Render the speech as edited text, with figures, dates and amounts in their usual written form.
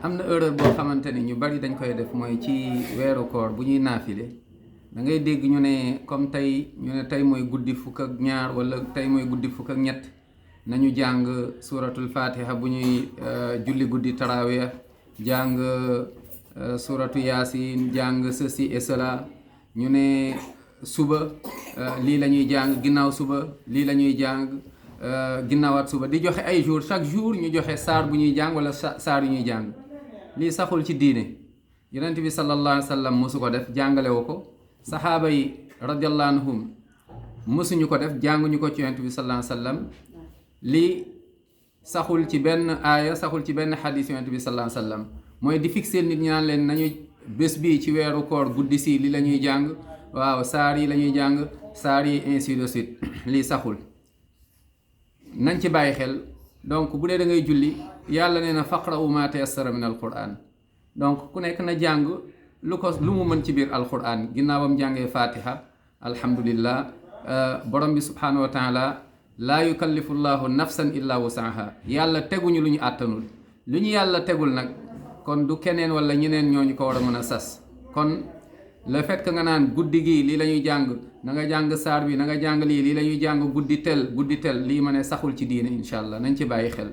am na erreur boo xamante ni ñu bari dañ koy def mooy ci weeru koor bu ñuy naafile da ngay dégg ñu ne comme tey ñu ne tey mooy guddi fukk ak ñaar wala tey mooy guddi fukk ak ñett nañu jàng suratul fatiha bu ñuy julli guddi tarawih jàng suratu yaasin jàng ceci et cela ñu ne suba lii la ñuy jàng ginnaaw suba lii la ñuy jàng ginnaawaat suba di joxe ay jour chaque jour ñu joxe saar bu ñuy jàng wala saar yu ñuy jàng lii saxul ci diine yonent bi sallallahu alayhi wa sallam mosu ko def jàngalewu ko saxaaba yi radiallahu anhum mosuñu ko def jànguñu ko ci yonent bi sallallahu alayhi wa sallam lii saxul ci benn aaya saxul ci benn xadis yonent bi sallallahu alayhi wa sallam mooy di fixer nit ñi naan leen nañu bés bii ci weeru koor guddi si li la ñuy jàng waaw saar yi la ñuy jàng saar yi ainsi de suite lii saxul nañ ci bàyyi xel donc bu dee da ngay julli yàlla nee na faqra'u ma tayassara min alquran donc ku nekk na jàng lu mu mën ci biir alquran ginnaawam jàngee fatiha alhamdulillah borom bi subhanahu wa taala laa yukallifu llahu nafsan illa wusaha yàlla teguñu lu ñu àttanul lu ñu yàlla tegul nag kon du keneen wala ñeneen ñooñu ko war a mën a sas kon le fait que nga naan guddi gii lii la ñuy jàng na nga jàng saar bi na nga jàng lii la ñuy jàng guddi tel lii ma ne saxul ci diine incha allah nañ ci bàyyi xel